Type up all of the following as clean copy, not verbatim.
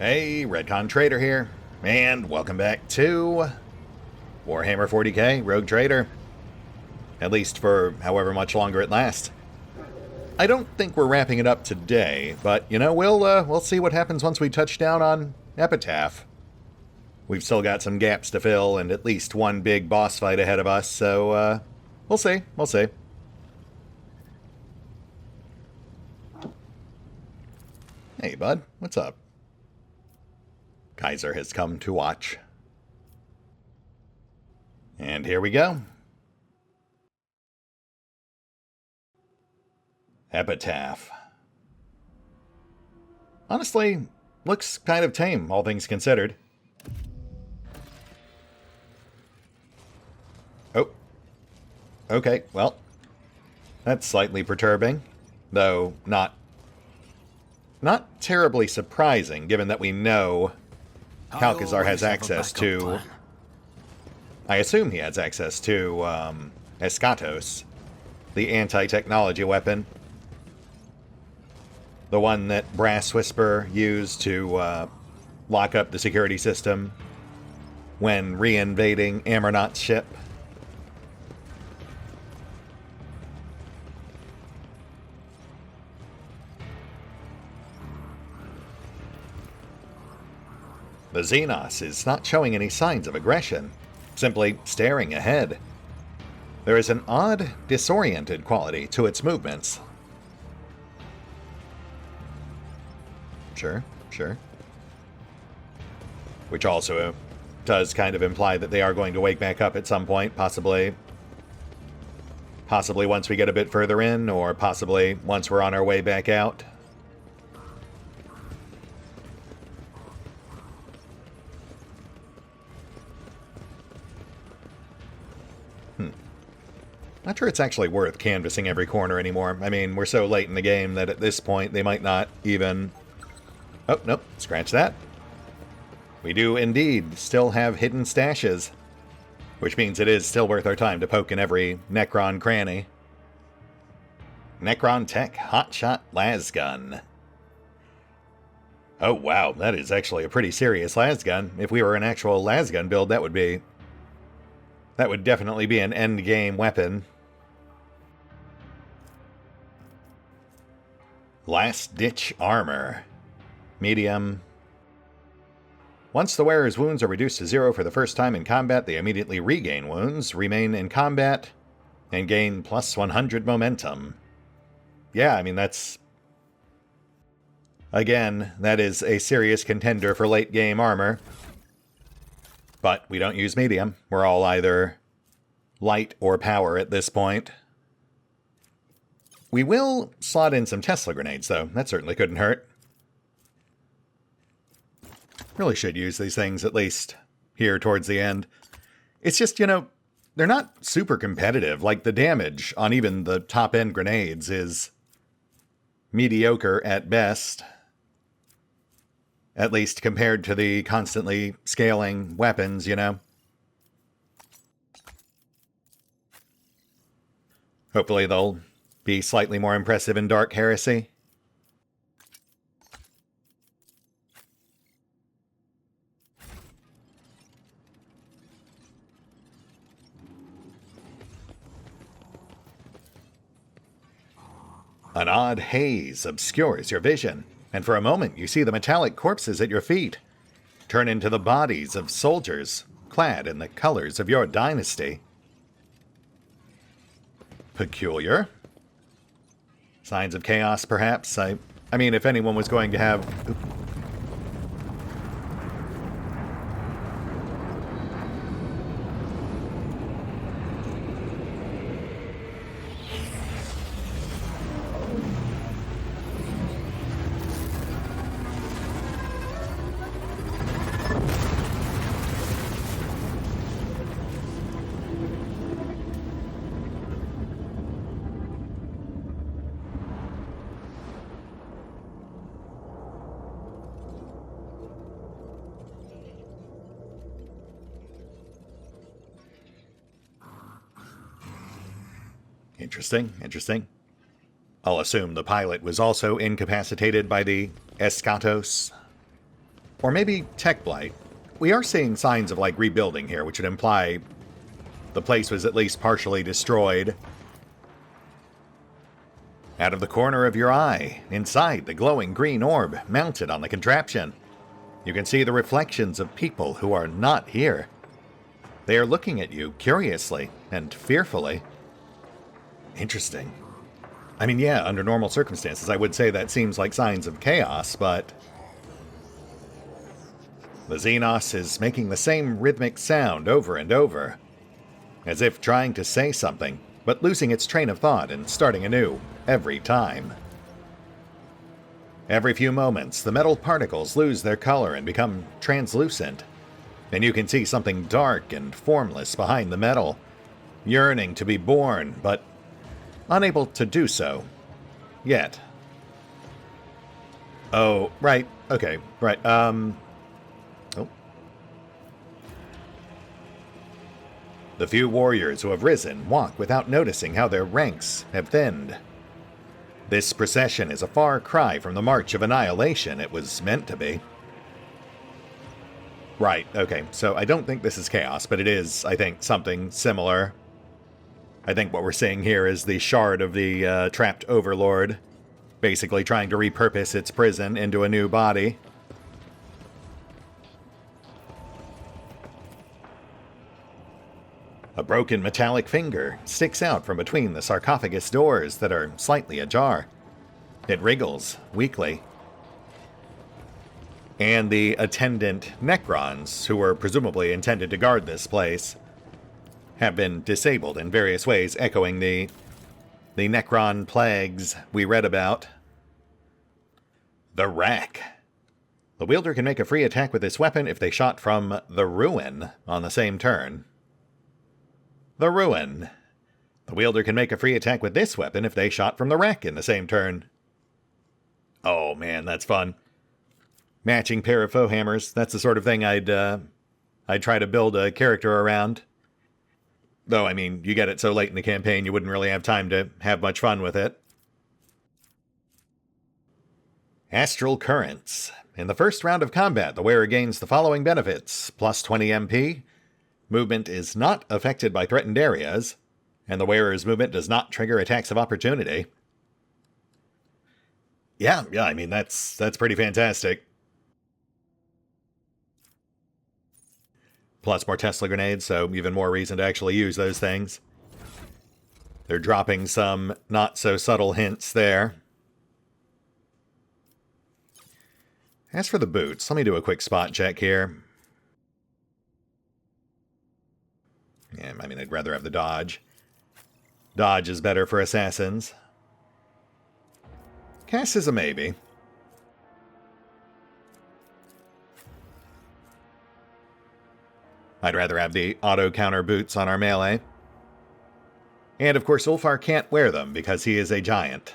Hey, RetconRaider here, and welcome back to Warhammer 40k Rogue Trader. At least for however much longer it lasts. I don't think we're wrapping it up today, but you know, we'll see what happens once we touch down on Epitaph. We've still got some gaps to fill and at least one big boss fight ahead of us, so we'll see. Hey, bud, what's up? Kaiser has come to watch. And here we go. Epitaph. Honestly, looks kind of tame, all things considered. Oh. Okay, well. That's slightly perturbing, though not terribly surprising, given that we know Kalkazar has access to... I assume he has access to, Eschatos, the anti-technology weapon. The one that Brass Whisper used to, lock up the security system when re-invading Amernot's ship. The Xenos is not showing any signs of aggression, simply staring ahead. There is an odd, disoriented quality to its movements. Sure. Which also does kind of imply that they are going to wake back up at some point, possibly once we get a bit further in, or possibly once we're on our way back out. Not sure it's actually worth canvassing every corner anymore. I mean, we're so late in the game that at this point they might not even... Oh, nope, scratch that. We do indeed still have hidden stashes, which means it is still worth our time to poke in every Necron cranny. Necron Tech Hotshot Lasgun. Oh wow, that is actually a pretty serious lasgun. If we were an actual lasgun build, that would definitely be an endgame weapon. Last Ditch Armor. Medium. Once the wearer's wounds are reduced to 0 for the first time in combat, they immediately regain wounds, remain in combat, and gain plus 100 momentum. Yeah, I mean, that's... Again, that is a serious contender for late-game armor. But we don't use medium. We're all either light or power at this point. We will slot in some Tesla grenades, though. That certainly couldn't hurt. Really should use these things, at least here towards the end. It's just, you know, they're not super competitive. Like, the damage on even the top-end grenades is mediocre at best. At least compared to the constantly scaling weapons, you know. Hopefully they'll be slightly more impressive in Dark Heresy. An odd haze obscures your vision, and for a moment you see the metallic corpses at your feet turn into the bodies of soldiers clad in the colors of your dynasty. Peculiar. Signs of chaos, perhaps? I mean, if anyone was going to have... Interesting. I'll assume the pilot was also incapacitated by the Eschatos. Or maybe tech blight. We are seeing signs of, like, rebuilding here, which would imply the place was at least partially destroyed. Out of the corner of your eye, inside the glowing green orb mounted on the contraption, you can see the reflections of people who are not here. They are looking at you curiously and fearfully. Interesting. I mean, yeah, under normal circumstances, I would say that seems like signs of chaos, but the Xenos is making the same rhythmic sound over and over, as if trying to say something, but losing its train of thought and starting anew every time. Every few moments, the metal particles lose their color and become translucent, and you can see something dark and formless behind the metal, yearning to be born, but unable to do so yet. Oh, right. Okay, right. Oh. The few warriors who have risen walk without noticing how their ranks have thinned. This procession is a far cry from the March of Annihilation it was meant to be. Right, okay, so I don't think this is chaos, but it is, I think, something similar. I think what we're seeing here is the shard of the trapped overlord, basically trying to repurpose its prison into a new body. A broken metallic finger sticks out from between the sarcophagus doors that are slightly ajar. It wriggles weakly. And the attendant Necrons, who were presumably intended to guard this place, have been disabled in various ways, echoing the Necron plagues we read about. The Rack. The wielder can make a free attack with this weapon if they shot from the Ruin on the same turn. The Ruin. The wielder can make a free attack with this weapon if they shot from the Rack in the same turn. Oh man, that's fun. Matching pair of foe hammers. That's the sort of thing I'd try to build a character around. Though, I mean, you get it so late in the campaign, you wouldn't really have time to have much fun with it. Astral Currents. In the first round of combat, the wearer gains the following benefits. Plus 20 MP. Movement is not affected by threatened areas. And the wearer's movement does not trigger attacks of opportunity. Yeah, I mean, that's pretty fantastic. Plus more Tesla grenades, so even more reason to actually use those things. They're dropping some not-so-subtle hints there. As for the boots, let me do a quick spot check here. Yeah, I mean, I'd rather have the dodge. Dodge is better for assassins. Cass is a maybe. I'd rather have the auto-counter boots on our melee. And of course, Ulfar can't wear them because he is a giant.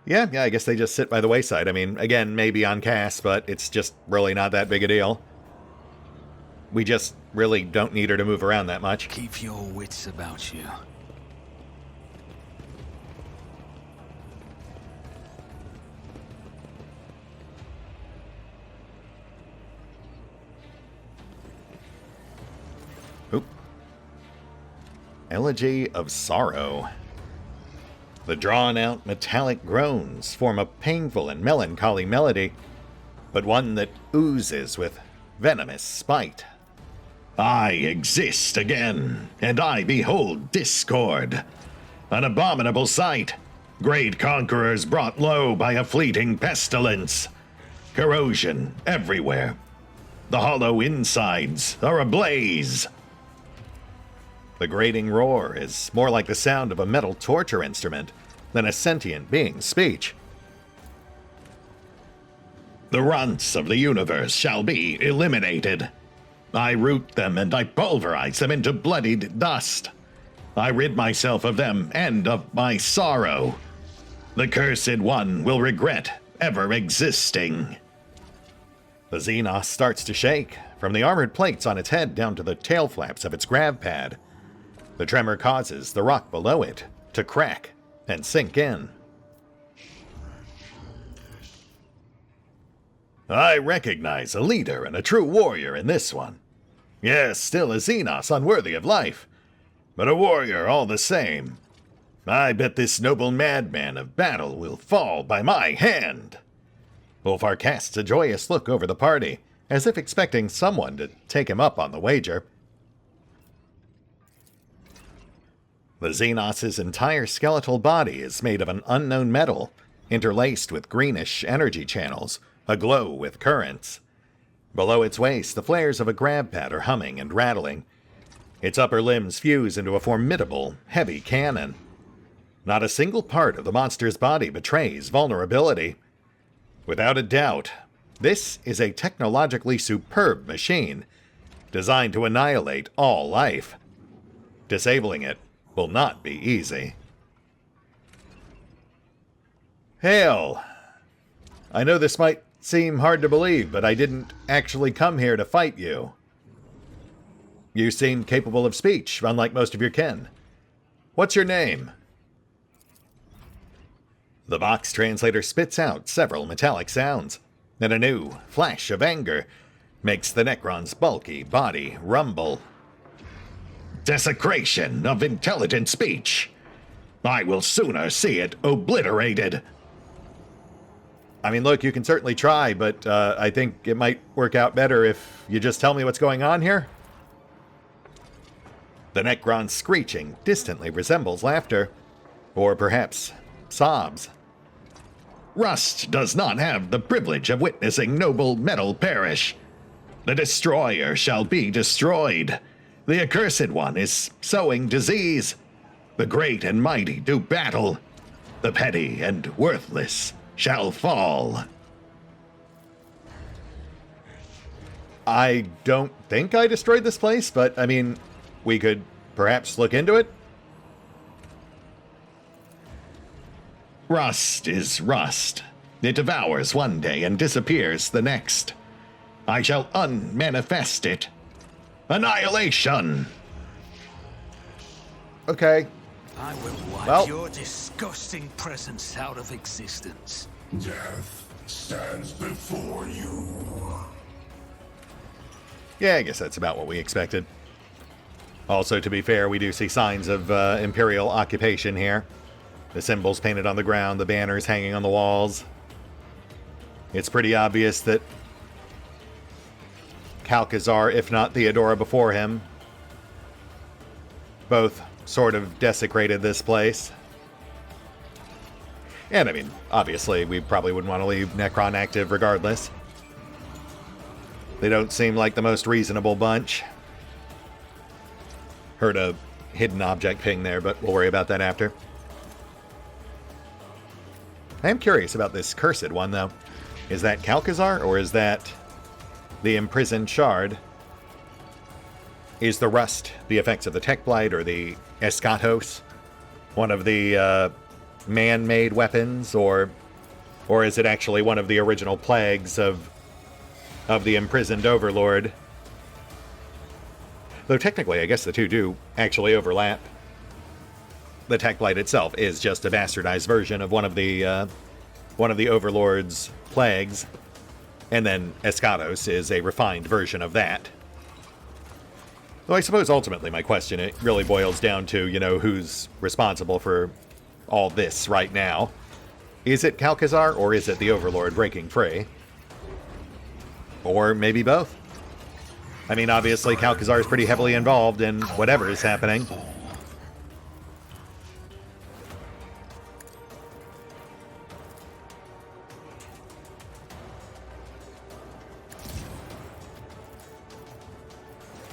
Yeah, I guess they just sit by the wayside. I mean, again, maybe on Cass, but it's just really not that big a deal. We just really don't need her to move around that much. Keep your wits about you. Oop. Elegy of Sorrow. The drawn-out metallic groans form a painful and melancholy melody, but one that oozes with venomous spite. I exist again, and I behold discord. An abominable sight. Great conquerors brought low by a fleeting pestilence. Corrosion everywhere. The hollow insides are ablaze. The grating roar is more like the sound of a metal torture instrument than a sentient being's speech. The runts of the universe shall be eliminated. I root them and I pulverize them into bloodied dust. I rid myself of them and of my sorrow. The cursed one will regret ever existing. The Xenos starts to shake, from the armored plates on its head down to the tail flaps of its grav pad. The tremor causes the rock below it to crack and sink in. I recognize a leader and a true warrior in this one. Yes, still a Xenos unworthy of life, but a warrior all the same. I bet this noble madman of battle will fall by my hand. Ulfar casts a joyous look over the party, as if expecting someone to take him up on the wager. The Xenos' entire skeletal body is made of an unknown metal, interlaced with greenish energy channels, aglow with currents. Below its waist, the flares of a grab pad are humming and rattling. Its upper limbs fuse into a formidable, heavy cannon. Not a single part of the monster's body betrays vulnerability. Without a doubt, this is a technologically superb machine, designed to annihilate all life. Disabling it will not be easy. Hail! I know this might seem hard to believe, but I didn't actually come here to fight you. You seem capable of speech, unlike most of your kin. What's your name? The box translator spits out several metallic sounds, and a new flash of anger makes the Necron's bulky body rumble. Desecration of intelligent speech! I will sooner see it obliterated! I mean, look, you can certainly try, but I think it might work out better if you just tell me what's going on here. The Necron's screeching distantly resembles laughter, or perhaps sobs. Rust does not have the privilege of witnessing noble metal perish. The destroyer shall be destroyed. The accursed one is sowing disease. The great and mighty do battle. The petty and worthless shall fall. I don't think I destroyed this place, but, I mean, we could perhaps look into it. Rust is rust. It devours one day and disappears the next. I shall unmanifest it. Annihilation! Okay. I will wipe your disgusting presence out of existence. Death stands before you. Yeah, I guess that's about what we expected. Also, to be fair, we do see signs of Imperial occupation here. The symbols painted on the ground, the banners hanging on the walls. It's pretty obvious that Kalkazar, if not Theodora before him, both sort of desecrated this place. And, I mean, obviously, we probably wouldn't want to leave Necron active regardless. They don't seem like the most reasonable bunch. Heard a hidden object ping there, but we'll worry about that after. I am curious about this cursed one, though. Is that Kalkazar, or is that the imprisoned shard? Is the rust the effects of the Tech Blight or the Eschatos? One of the man-made weapons, or is it actually one of the original plagues of the imprisoned Overlord? Though technically, I guess the two do actually overlap. The Tech Blight itself is just a bastardized version of one of the Overlord's plagues, and then Eschatos is a refined version of that. Though I suppose ultimately my question, it really boils down to, you know, who's responsible for all this right now. Is it Kalkazar, or is it the Overlord breaking free? Or maybe both. I mean, obviously Kalkazar is pretty heavily involved in whatever is happening.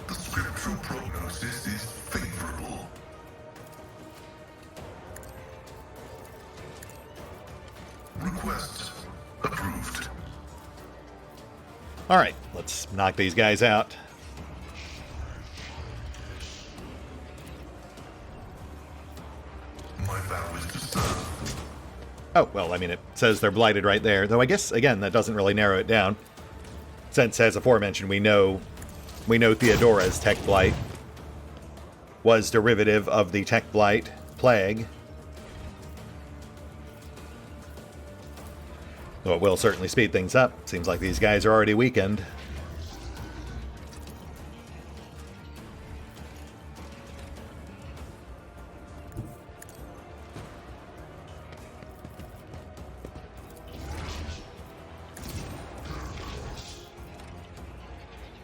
The scriptural prognosis is favorable. Request approved. Alright, let's knock these guys out. My vow is to serve. Oh, well, I mean, it says they're blighted right there. Though I guess, again, that doesn't really narrow it down. Since, as aforementioned, we know Theodora's Tech Blight was derivative of the Tech Blight plague. Though it will certainly speed things up. Seems like these guys are already weakened.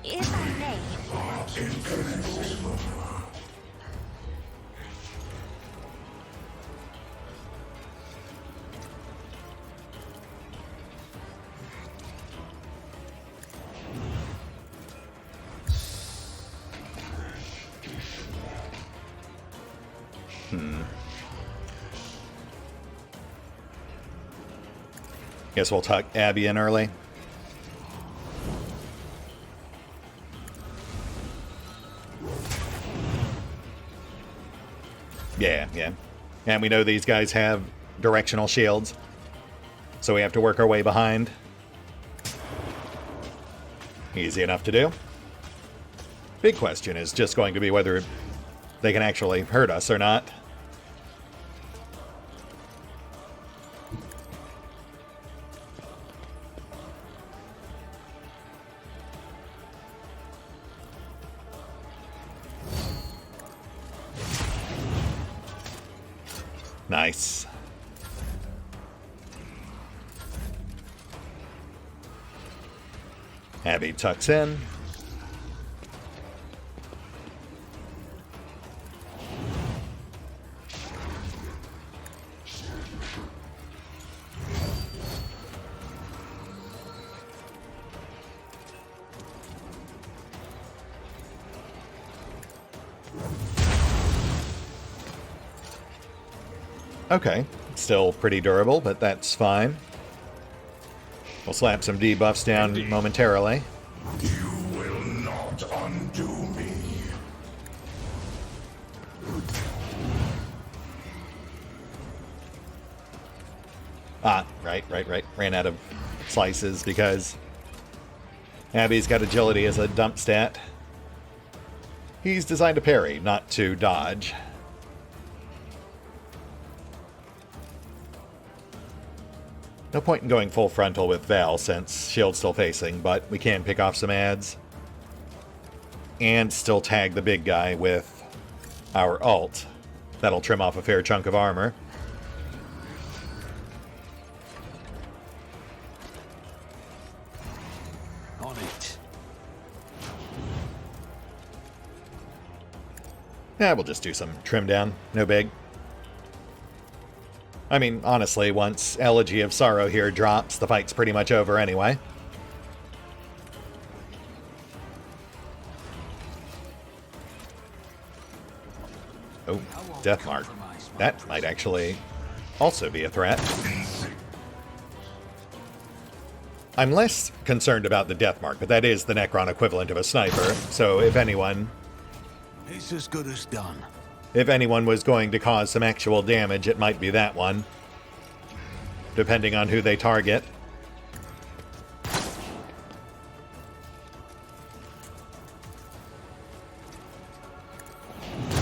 If I may. Guess we'll tuck Abby in early. Yeah. And we know these guys have directional shields, so we have to work our way behind. Easy enough to do. Big question is just going to be whether they can actually hurt us or not. Nice. Abby tucks in. Okay, still pretty durable, but that's fine. We'll slap some debuffs down momentarily. You will not undo me. Ah, right. Ran out of slices because Abby's got agility as a dump stat. He's designed to parry, not to dodge. No point in going full frontal with Val since shield's still facing, but we can pick off some ads. And still tag the big guy with our ult. That'll trim off a fair chunk of armor. On it. Yeah, we'll just do some trim down. No big. I mean, honestly, once Elegy of Sorrow here drops, the fight's pretty much over anyway. Oh, Death Mark. That might actually also be a threat. I'm less concerned about the Death Mark, but that is the Necron equivalent of a sniper, so if anyone... It's as good as done. If anyone was going to cause some actual damage, it might be that one. Depending on who they target.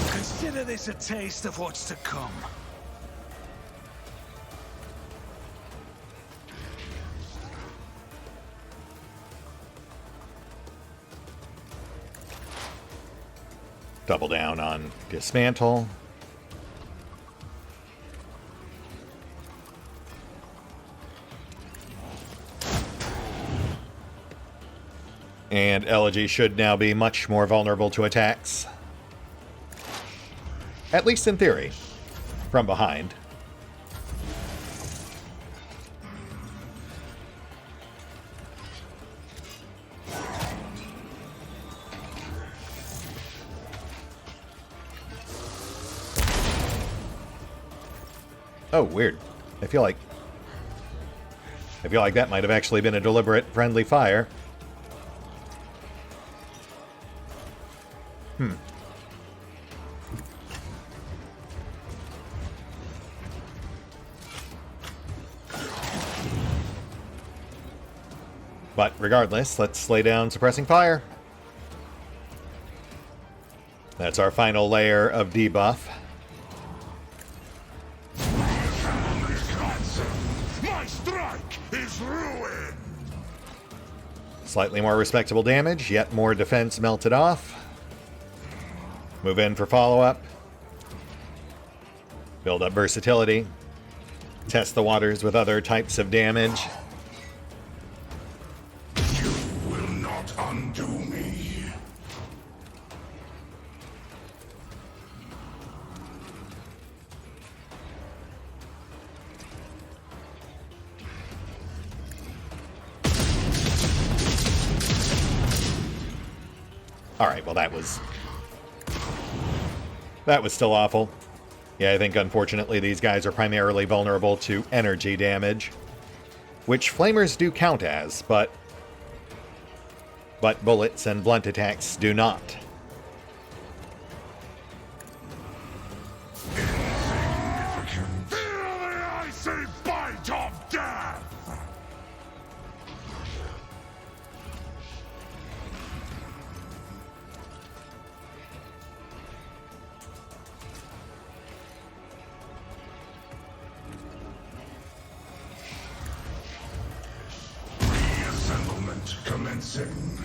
Consider this a taste of what's to come. Double down on Dismantle. And Elegy should now be much more vulnerable to attacks. At least in theory. From behind. Oh, weird. I feel like that might have actually been a deliberate friendly fire. But regardless, let's lay down suppressing fire. That's our final layer of debuff. My strike is ruin! Slightly more respectable damage, yet more defense melted off. Move in for follow-up. Build up versatility. Test the waters with other types of damage. You will not undo me. Alright, well that was still awful. Yeah, I think unfortunately these guys are primarily vulnerable to energy damage, which flamers do count as, but bullets and blunt attacks do not. Insignificant. Feel the icy bite of death! Reassemblement commencing.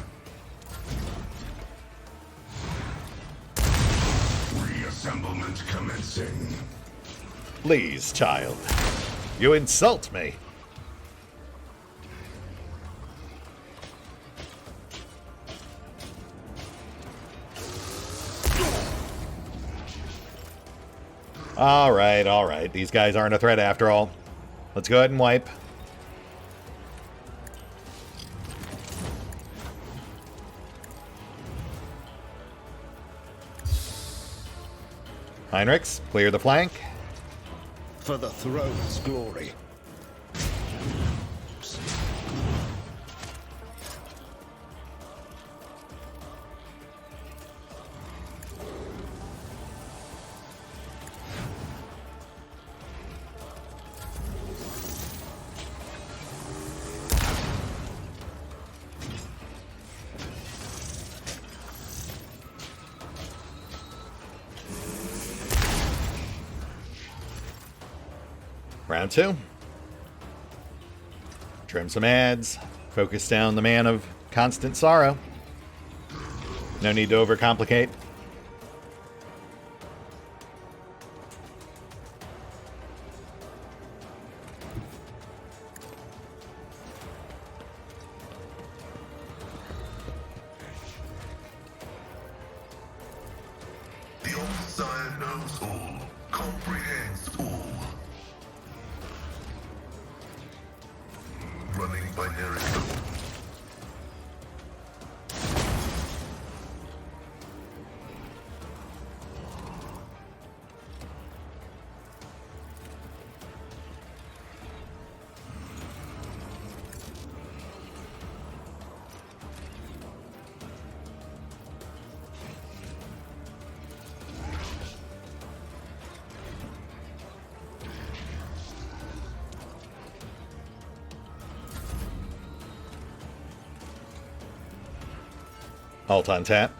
Reassemblement commencing. Please, child. You insult me. Alright, alright. These guys aren't a threat after all. Let's go ahead and wipe. Heinrichs, clear the flank. For the throne's glory. Round 2. Trim some ads. Focus down the man of constant sorrow. No need to overcomplicate. The old sire knows all, comprehends all. Running binary code. Alt on tap.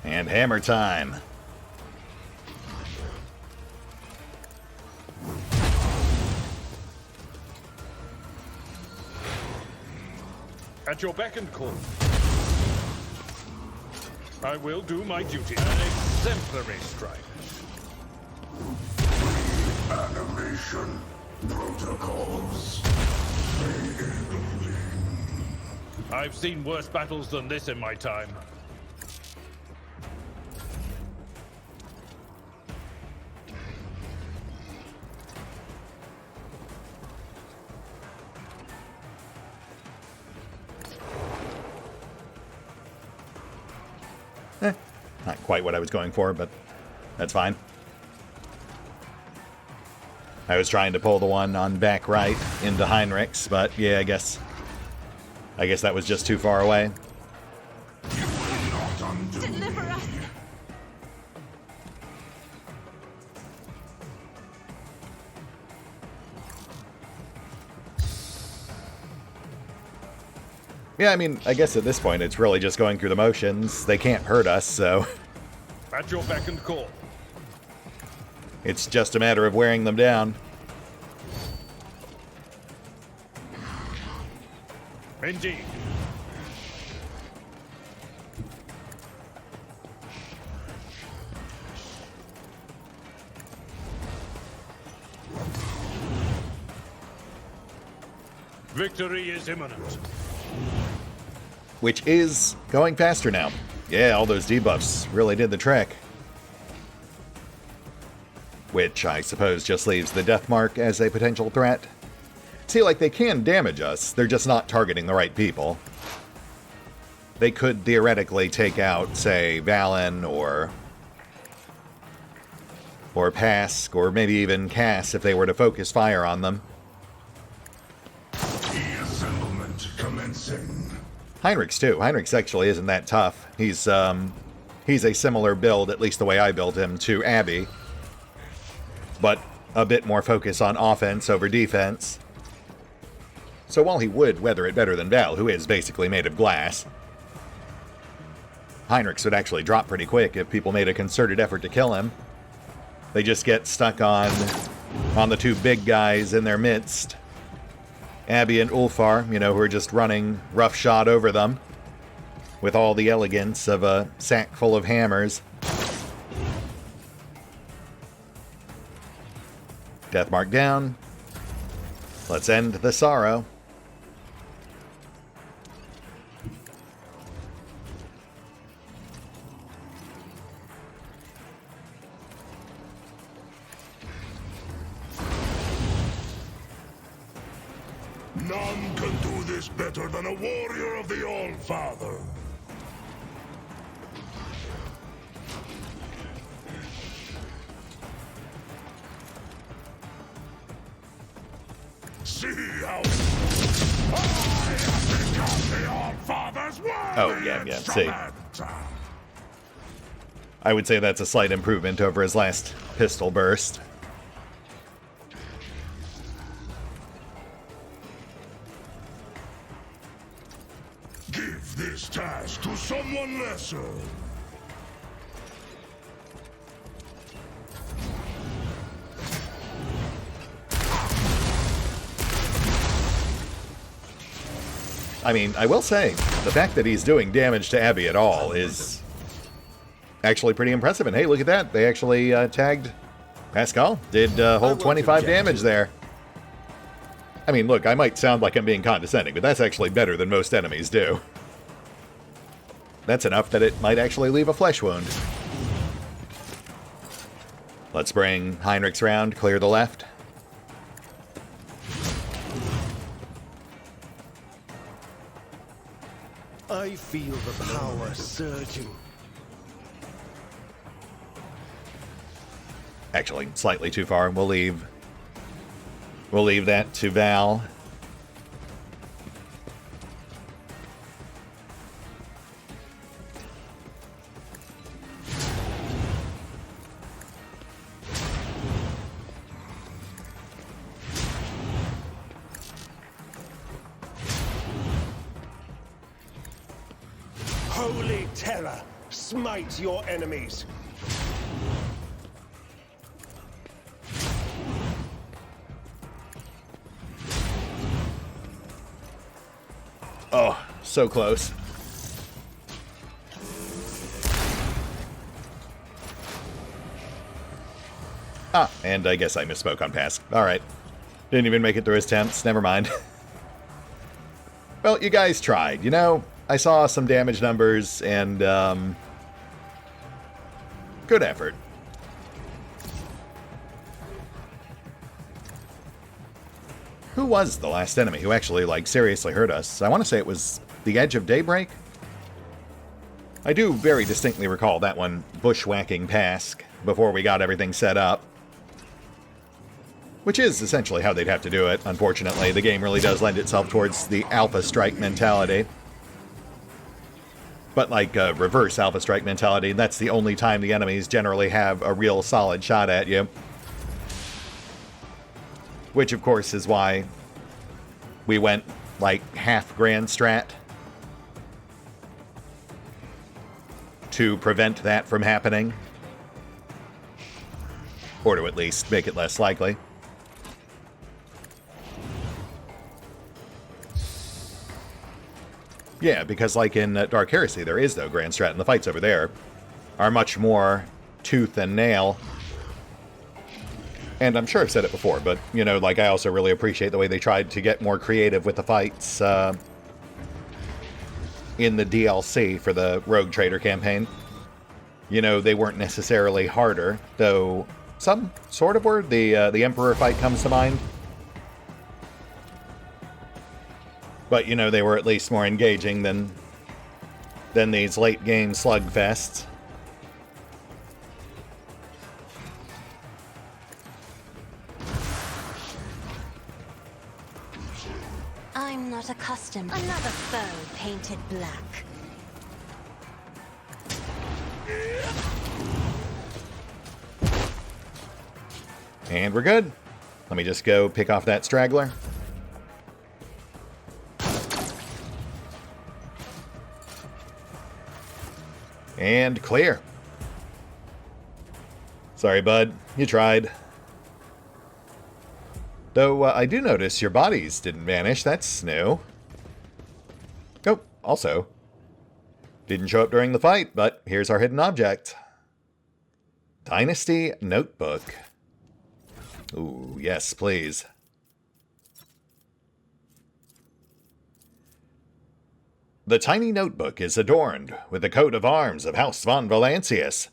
And hammer time. At your beck and call. I will do my duty. An exemplary strike. Animation protocols. Enabling. I've seen worse battles than this in my time. Not quite what I was going for, but that's fine. I was trying to pull the one on back right into Heinrichs, but yeah, I guess that was just too far away. You will not undo Deliver me. us! Yeah, I mean, I guess at this point it's really just going through the motions. They can't hurt us, so... At your beck and call. It's just a matter of wearing them down. Indeed. Victory is imminent. Which is going faster now. Yeah, all those debuffs really did the trick. Which I suppose just leaves the death mark as a potential threat. See, like, they can damage us, they're just not targeting the right people. They could theoretically take out, say, Valen or Pask, or maybe even Cass if they were to focus fire on them. Assemblement commencing. Heinrich's too. Heinrich's actually isn't that tough. He's a similar build, at least the way I built him, to Abby. But a bit more focus on offense over defense. So while he would weather it better than Val, who is basically made of glass, Heinrich's would actually drop pretty quick if people made a concerted effort to kill him. They just get stuck on the two big guys in their midst. Abby and Ulfar, you know, who are just running roughshod over them with all the elegance of a sack full of hammers. Deathmark down. Let's end the sorrow. None can do this better than a warrior of the All-Father. See how I have become the All-Father's Oh, yeah, see. I would say that's a slight improvement over his last pistol burst. Give this task to someone lesser. I mean, I will say, the fact that he's doing damage to Abby at all is actually pretty impressive. And hey, look at that. They actually tagged Pascal. Did whole 25 damage there. I mean, look, I might sound like I'm being condescending, but that's actually better than most enemies do. That's enough that it might actually leave a flesh wound. Let's bring Heinrich's round, clear the left. I feel the power surging. Actually, slightly too far. We'll leave that to Val. Holy terror, smite your enemies. Oh, so close. Ah, and I guess I misspoke on Pask. Alright. Didn't even make it through his temps. Never mind. Well, you guys tried, you know? I saw some damage numbers, and, good effort. Who was the last enemy who actually, like, seriously hurt us? I want to say it was the Edge of Daybreak? I do very distinctly recall that one bushwhacking Pask before we got everything set up. Which is essentially how they'd have to do it, unfortunately. The game really does lend itself towards the Alpha Strike mentality. But like a reverse Alpha Strike mentality, that's the only time the enemies generally have a real solid shot at you. Which, of course, is why we went, like, half Grand Strat to prevent that from happening. Or to at least make it less likely. Yeah, because like in Dark Heresy, there is no Grand Strat, and the fights over there are much more tooth and nail. And I'm sure I've said it before, but, you know, like, I also really appreciate the way they tried to get more creative with the fights in the DLC for the Rogue Trader campaign. You know, they weren't necessarily harder, though some sort of were. The Emperor fight comes to mind. But, you know, they were at least more engaging than these late-game slugfests. I'm not accustomed. Another foe painted black. And we're good. Let me just go pick off that straggler. And clear. Sorry, bud. You tried. Though, I do notice your bodies didn't vanish. That's new. Oh, also. Didn't show up during the fight, but here's our hidden object. Dynasty Notebook. Ooh, yes, please. The tiny notebook is adorned with the coat of arms of House von Valancius.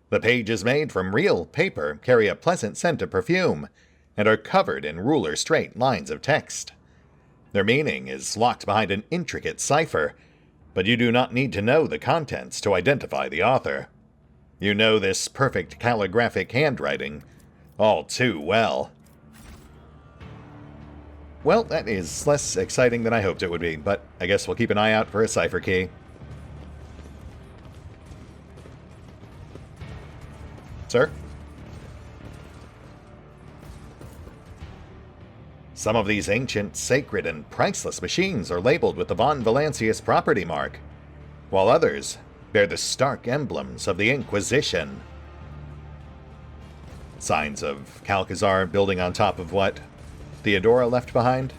The pages made from real paper carry a pleasant scent of perfume and are covered in ruler-straight lines of text. Their meaning is locked behind an intricate cipher, but you do not need to know the contents to identify the author. You know this perfect calligraphic handwriting all too well. Well, that is less exciting than I hoped it would be, but I guess we'll keep an eye out for a cipher key. Sir? Some of these ancient, sacred, and priceless machines are labeled with the von Valancius property mark, while others bear the stark emblems of the Inquisition. Signs of Calcazar building on top of what Theodora left behind.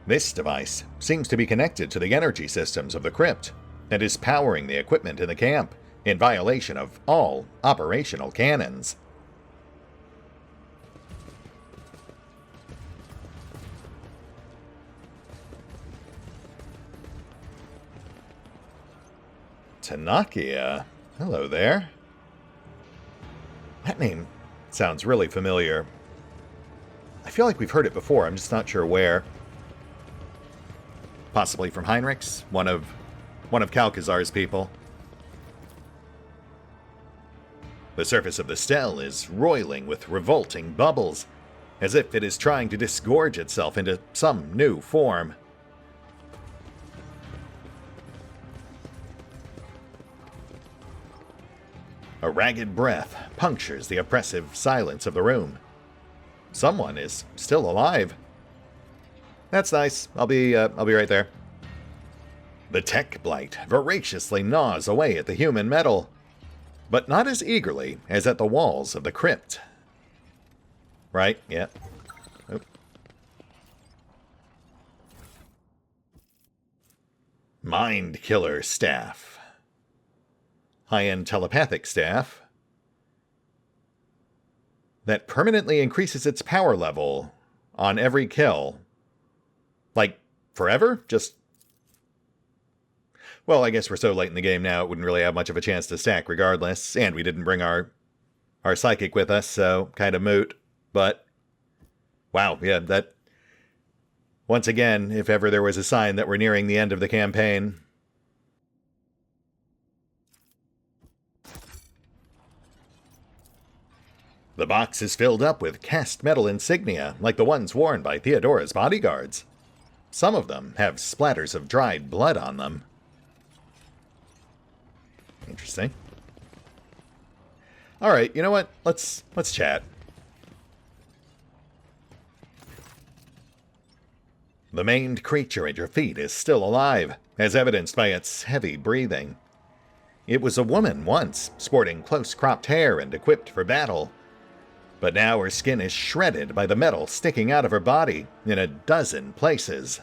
This device seems to be connected to the energy systems of the crypt and is powering the equipment in the camp in violation of all operational canons. Tanakia. Hello there. That name sounds really familiar. I feel like we've heard it before, I'm just not sure where. Possibly from Heinrich's, one of Calcazar's people. The surface of the stele is roiling with revolting bubbles, as if it is trying to disgorge itself into some new form. A ragged breath punctures the oppressive silence of the room. Someone is still alive. That's nice. I'll be right there. The tech blight voraciously gnaws away at the human metal, but not as eagerly as at the walls of the crypt. Right? Yeah. Oh. Mind Killer Staff. High-end telepathic staff that permanently increases its power level on every kill. Like, forever? Just... Well, I guess we're so late in the game now, it wouldn't really have much of a chance to stack regardless, and we didn't bring our psychic with us, so kind of moot. But, wow, yeah, that... Once again, if ever there was a sign that we're nearing the end of the campaign... The box is filled up with cast metal insignia, like the ones worn by Theodora's bodyguards. Some of them have splatters of dried blood on them. Interesting. Alright, you know what? Let's chat. The maimed creature at your feet is still alive, as evidenced by its heavy breathing. It was a woman once, sporting close-cropped hair and equipped for battle. But now her skin is shredded by the metal sticking out of her body in a dozen places.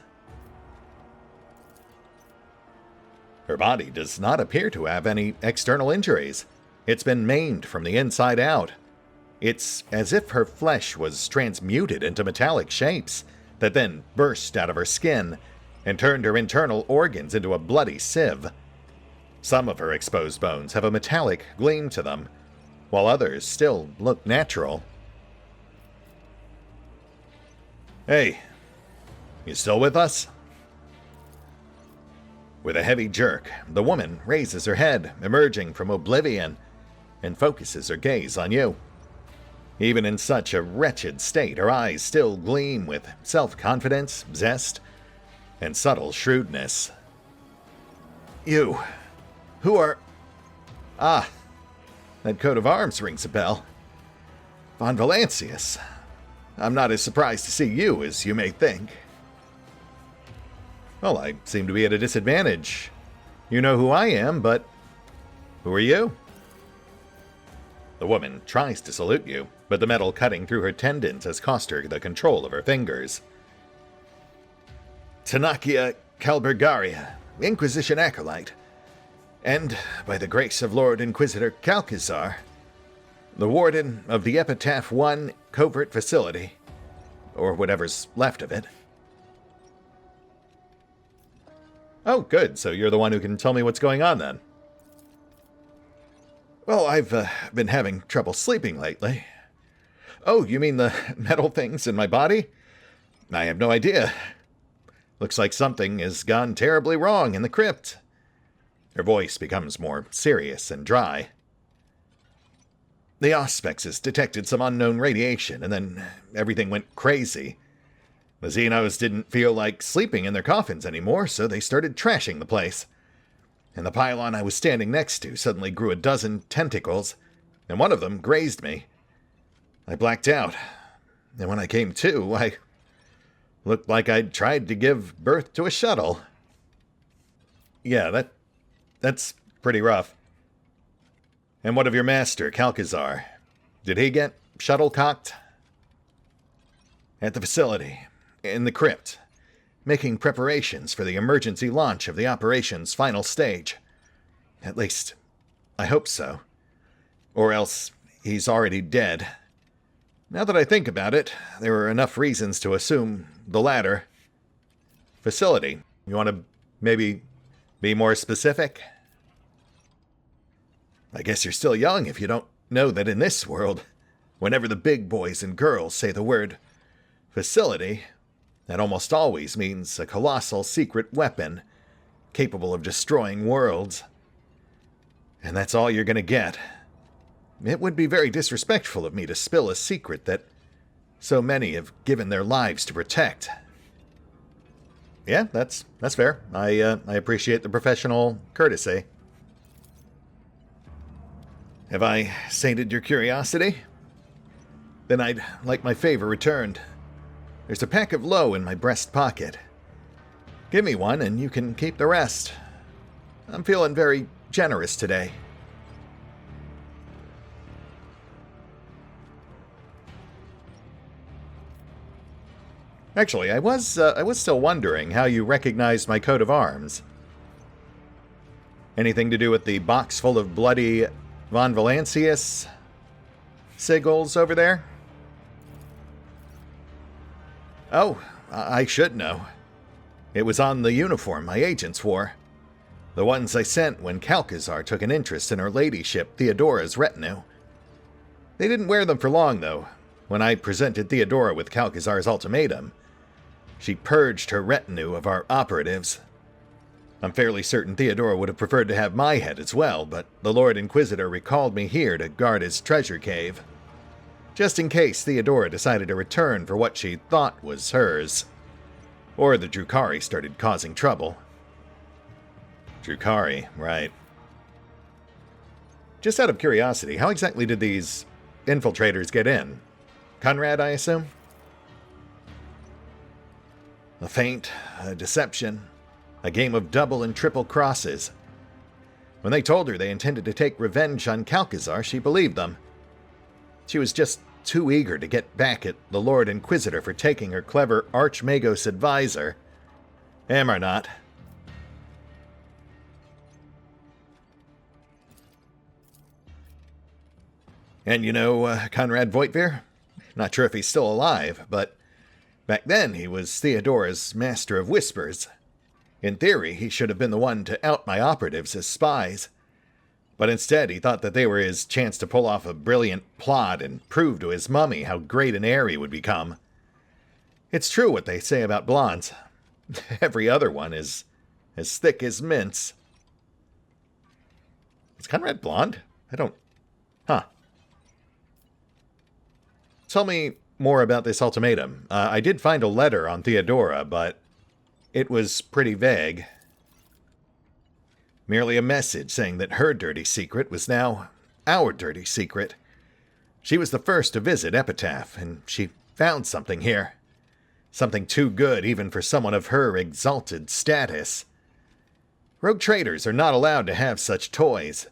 Her body does not appear to have any external injuries. It's been maimed from the inside out. It's as if her flesh was transmuted into metallic shapes that then burst out of her skin and turned her internal organs into a bloody sieve. Some of her exposed bones have a metallic gleam to them, while others still look natural. Hey, you still with us? With a heavy jerk, the woman raises her head, emerging from oblivion, and focuses her gaze on you. Even in such a wretched state, her eyes still gleam with self-confidence, zest, and subtle shrewdness. You, who are... Ah, that coat of arms rings a bell. Von Valancius. I'm not as surprised to see you as you may think. Well, I seem to be at a disadvantage. You know who I am, but who are you? The woman tries to salute you, but the metal cutting through her tendons has cost her the control of her fingers. Tanakia Kalbergaria, Inquisition Acolyte, and, by the grace of Lord Inquisitor Kalkazar, the Warden of the Epitaph 1 Covert Facility, or whatever's left of it. Oh, good, so you're the one who can tell me what's going on then. Well, I've been having trouble sleeping lately. Oh, you mean the metal things in my body? I have no idea. Looks like something has gone terribly wrong in the crypt. Her voice becomes more serious and dry. The Auspex detected some unknown radiation, and then everything went crazy. The Xenos didn't feel like sleeping in their coffins anymore, so they started trashing the place. And the pylon I was standing next to suddenly grew a dozen tentacles, and one of them grazed me. I blacked out, and when I came to, I looked like I'd tried to give birth to a shuttle. Yeah, that's pretty rough. And what of your master, Kalkazar? Did he get shuttlecocked? At the facility, in the crypt, making preparations for the emergency launch of the operation's final stage. At least, I hope so. Or else, he's already dead. Now that I think about it, there are enough reasons to assume the latter. Facility, you want to maybe be more specific? I guess you're still young if you don't know that in this world, whenever the big boys and girls say the word facility, that almost always means a colossal secret weapon capable of destroying worlds. And that's all you're going to get. It would be very disrespectful of me to spill a secret that so many have given their lives to protect. Yeah, that's fair. I appreciate the professional courtesy. Have I sated your curiosity? Then I'd like my favor returned. There's a pack of low in my breast pocket. Give me one and you can keep the rest. I'm feeling very generous today. Actually, I was still wondering how you recognized my coat of arms. Anything to do with the box full of bloody Von Valancius sigils over there? Oh, I should know. It was on the uniform my agents wore. The ones I sent when Kalkazar took an interest in her ladyship Theodora's retinue. They didn't wear them for long, though. When I presented Theodora with Kalkazar's ultimatum, she purged her retinue of our operatives. I'm fairly certain Theodora would have preferred to have my head as well, but the Lord Inquisitor recalled me here to guard his treasure cave. Just in case Theodora decided to return for what she thought was hers. Or the Drukhari started causing trouble. Drukhari, right. Just out of curiosity, how exactly did these infiltrators get in? Conrad, I assume? A feint, a deception. A game of double and triple crosses. When they told her they intended to take revenge on Kalkazar, she believed them. She was just too eager to get back at the Lord Inquisitor for taking her clever Archmagos advisor, Amarnot. And you know Conrad Voigtveer? Not sure if he's still alive, but back then he was Theodora's Master of Whispers. In theory, he should have been the one to out my operatives as spies. But instead, he thought that they were his chance to pull off a brilliant plot and prove to his mummy how great an heir he would become. It's true what they say about blondes. Every other one is as thick as mints. Is Conrad blonde? Huh. Tell me more about this ultimatum. I did find a letter on Theodora, but it was pretty vague. Merely a message saying that her dirty secret was now our dirty secret. She was the first to visit Epitaph, and she found something here. Something too good even for someone of her exalted status. Rogue traders are not allowed to have such toys.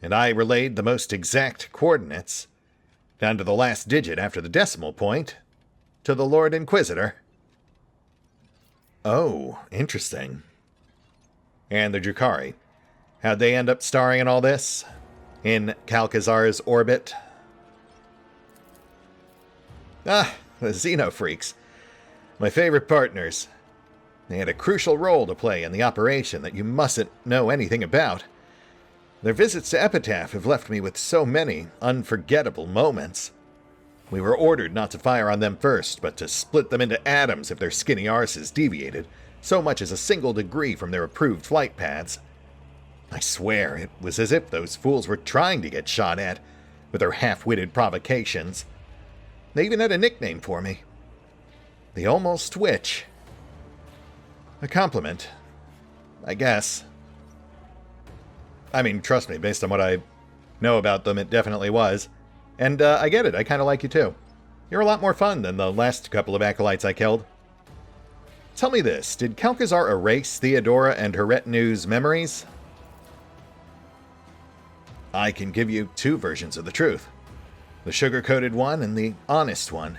And I relayed the most exact coordinates, down to the last digit after the decimal point, to the Lord Inquisitor. Oh, interesting. And the Drukhari. How'd they end up starring in all this? In Kalkazar's orbit? Ah, the Xenofreaks. My favorite partners. They had a crucial role to play in the operation that you mustn't know anything about. Their visits to Epitaph have left me with so many unforgettable moments. We were ordered not to fire on them first, but to split them into atoms if their skinny arses deviated so much as a single degree from their approved flight paths. I swear, it was as if those fools were trying to get shot at, with their half-witted provocations. They even had a nickname for me. The Almost Witch. A compliment, I guess. I mean, trust me, based on what I know about them, it definitely was. And I get it, I kind of like you too. You're a lot more fun than the last couple of acolytes I killed. Tell me this, did Kalkazar erase Theodora and her retinue's memories? I can give you two versions of the truth. The sugar-coated one and the honest one.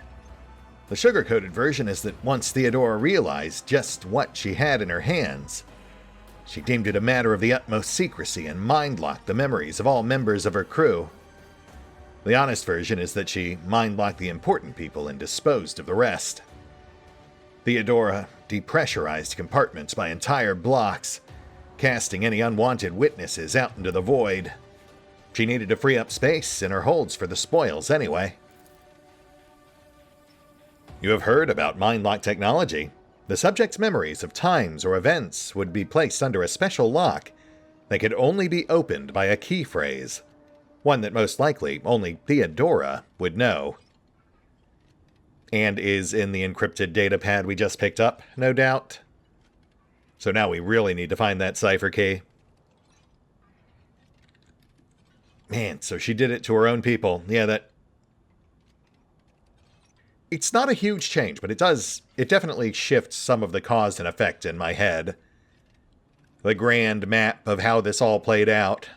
The sugar-coated version is that once Theodora realized just what she had in her hands, she deemed it a matter of the utmost secrecy and mind-locked the memories of all members of her crew. The honest version is that she mind-locked the important people and disposed of the rest. Theodora depressurized compartments by entire blocks, casting any unwanted witnesses out into the void. She needed to free up space in her holds for the spoils anyway. You have heard about mind-lock technology. The subject's memories of times or events would be placed under a special lock that could only be opened by a key phrase. One that most likely only Theodora would know. And is in the encrypted data pad we just picked up, no doubt. So now we really need to find that cipher key. Man, so she did it to her own people. Yeah, that... It's not a huge change, but it definitely shifts some of the cause and effect in my head. The grand map of how this all played out.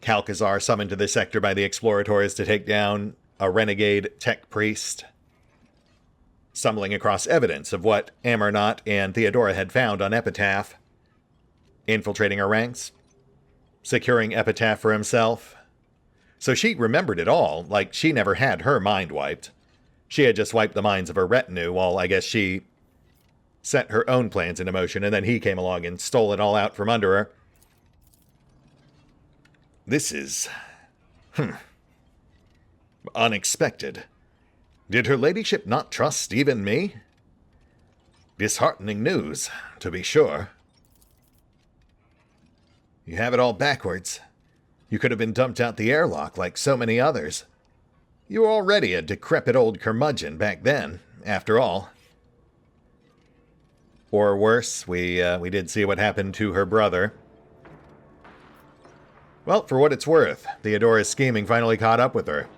Kalkazar summoned to the sector by the explorators to take down a renegade tech priest. Stumbling across evidence of what Amarnot and Theodora had found on Epitaph. Infiltrating her ranks. Securing Epitaph for himself. So she remembered it all, like she never had her mind wiped. She had just wiped the minds of her retinue, while I guess she set her own plans into motion, and then he came along and stole it all out from under her. This is... unexpected. Did her ladyship not trust even me? Disheartening news, to be sure. You have it all backwards. You could have been dumped out the airlock like so many others. You were already a decrepit old curmudgeon back then, after all. Or worse, we did see what happened to her brother. Well, for what it's worth, Theodora's scheming finally caught up with her.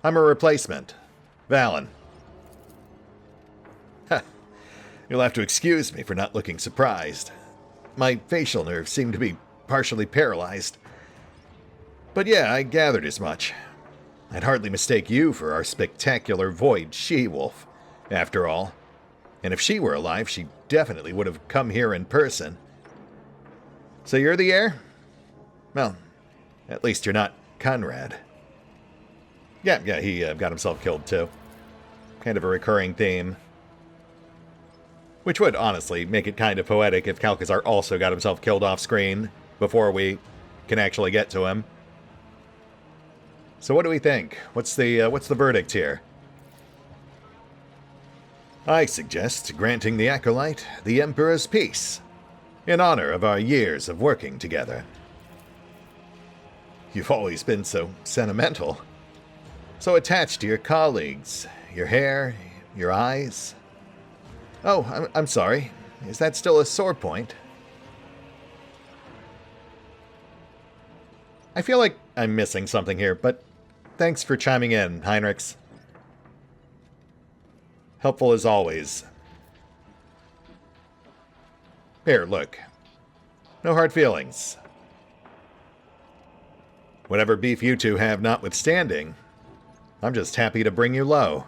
I'm her replacement, Valen. You'll have to excuse me for not looking surprised. My facial nerves seem to be partially paralyzed. But yeah, I gathered as much. I'd hardly mistake you for our spectacular void she-wolf, after all. And if she were alive, she definitely would have come here in person. So you're the heir? Well, at least you're not Conrad. Yeah, he got himself killed too. Kind of a recurring theme. Which would, honestly, make it kind of poetic if Calcazar also got himself killed off-screen before we can actually get to him. So what do we think? What's the verdict here? I suggest granting the Acolyte the Emperor's Peace, in honor of our years of working together. You've always been so sentimental. So attached to your colleagues, your hair, your eyes. Oh, I'm sorry. Is that still a sore point? I feel like I'm missing something here, but thanks for chiming in, Heinrichs. Helpful as always. Here, look. No hard feelings. Whatever beef you two have notwithstanding, I'm just happy to bring you low.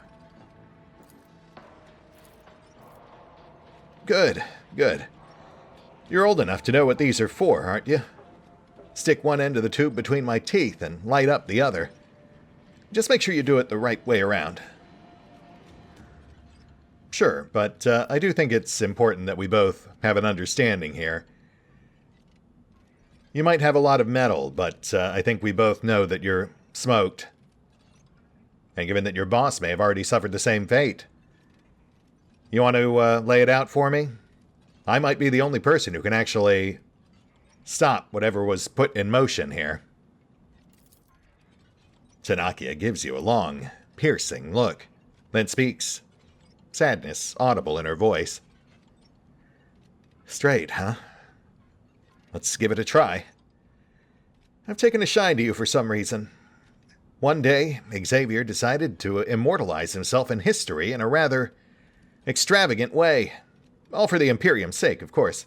Good, good. You're old enough to know what these are for, aren't you? Stick one end of the tube between my teeth and light up the other. Just make sure you do it the right way around. Sure, but I do think it's important that we both have an understanding here. You might have a lot of metal, but I think we both know that you're smoked. And given that your boss may have already suffered the same fate. You want to lay it out for me? I might be the only person who can actually stop whatever was put in motion here. Tanakia gives you a long, piercing look, then speaks, sadness audible in her voice. Straight, huh? Let's give it a try. I've taken a shine to you for some reason. One day, Xavier decided to immortalize himself in history in a rather extravagant way. All for the Imperium's sake, of course.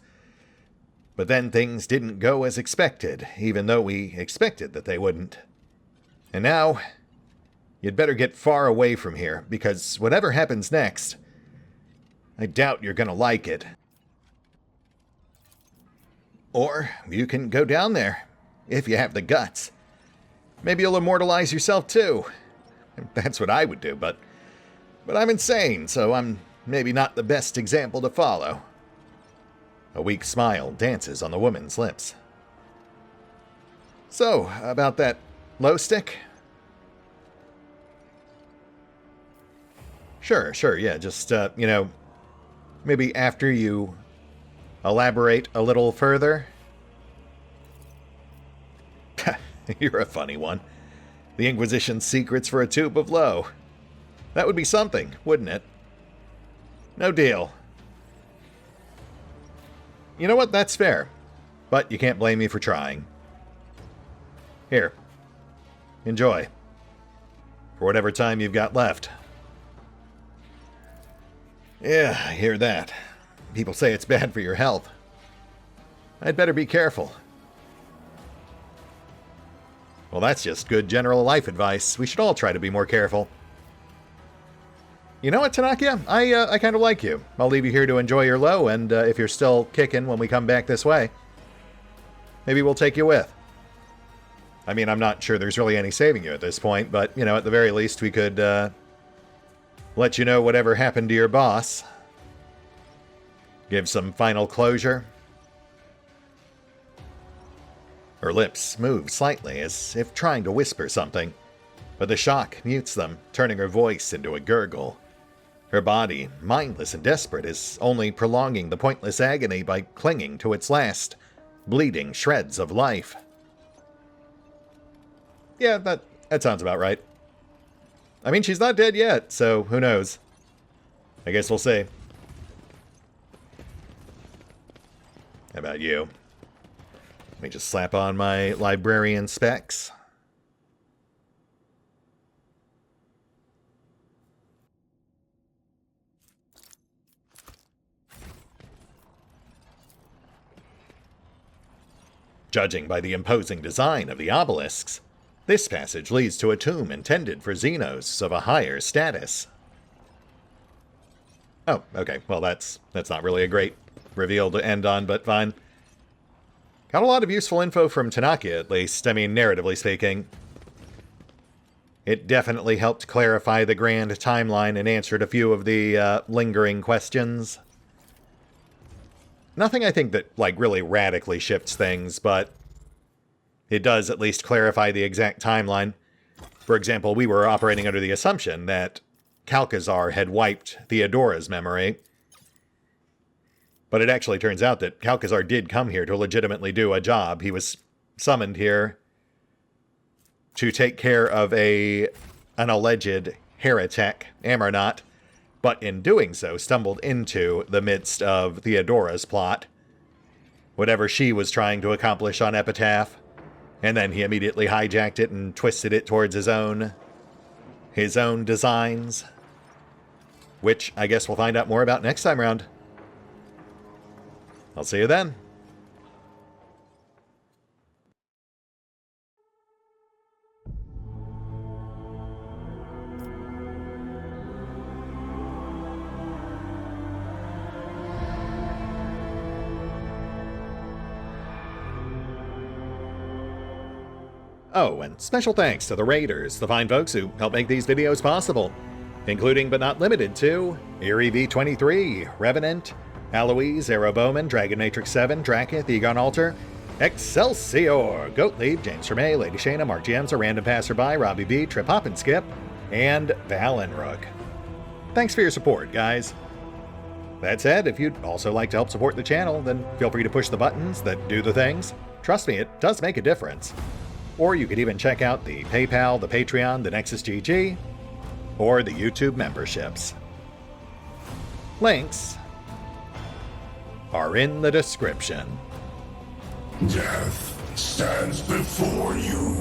But then things didn't go as expected, even though we expected that they wouldn't. And now, you'd better get far away from here, because whatever happens next, I doubt you're gonna like it. Or you can go down there, if you have the guts. Maybe you'll immortalize yourself too. That's what I would do, but I'm insane, so I'm maybe not the best example to follow. A weak smile dances on the woman's lips. So, about that glow stick? Sure, yeah, just, maybe after you elaborate a little further. You're a funny one. The Inquisition's secrets for a tube of low. That would be something, wouldn't it? No deal. You know what? That's fair. But you can't blame me for trying. Here. Enjoy. For whatever time you've got left. Yeah, I hear that. People say it's bad for your health. I'd better be careful. Well, that's just good general life advice. We should all try to be more careful. You know what, Tanakia? I kind of like you. I'll leave you here to enjoy your low, and if you're still kicking when we come back this way, maybe we'll take you with. I mean, I'm not sure there's really any saving you at this point, but, at the very least, we could let you know whatever happened to your boss. Give some final closure. Her lips move slightly, as if trying to whisper something, but the shock mutes them, turning her voice into a gurgle. Her body, mindless and desperate, is only prolonging the pointless agony by clinging to its last, bleeding shreds of life. Yeah, that sounds about right. I mean, she's not dead yet, so who knows? I guess we'll see. How about you? Let me just slap on my librarian specs. Judging by the imposing design of the obelisks, this passage leads to a tomb intended for Xenos of a higher status. Oh, okay. Well, that's not really a great reveal to end on, but fine. Got a lot of useful info from Tanaka, at least. I mean, narratively speaking. It definitely helped clarify the grand timeline and answered a few of the lingering questions. Nothing I think that, like, really radically shifts things, but it does at least clarify the exact timeline. For example, we were operating under the assumption that Kalkazar had wiped Theodora's memory. But it actually turns out that Kalkazar did come here to legitimately do a job. He was summoned here to take care of an alleged heretic, Amarnot, but in doing so stumbled into the midst of Theodora's plot, whatever she was trying to accomplish on Epitaph, and then he immediately hijacked it and twisted it towards his own designs, which I guess we'll find out more about next time around. I'll see you then. Oh, and special thanks to the Raiders, the fine folks who help make these videos possible, including but not limited to Eerie V23, Revenant, Alois, Bowman, Dragon Matrix 7, Drakiith, EgonAlter, Exsellsior, Gottlieb, James Trimmier, Lady Shayna, Mark Giemza, RandomPassrby, RobbyB, Triphoppenskip, and Valinrook. Thanks for your support, guys. That said, if you'd also like to help support the channel, then feel free to push the buttons that do the things. Trust me, it does make a difference. Or you could even check out the PayPal, the Patreon, the Nexus GG, or the YouTube memberships. Links are in the description. Death stands before you.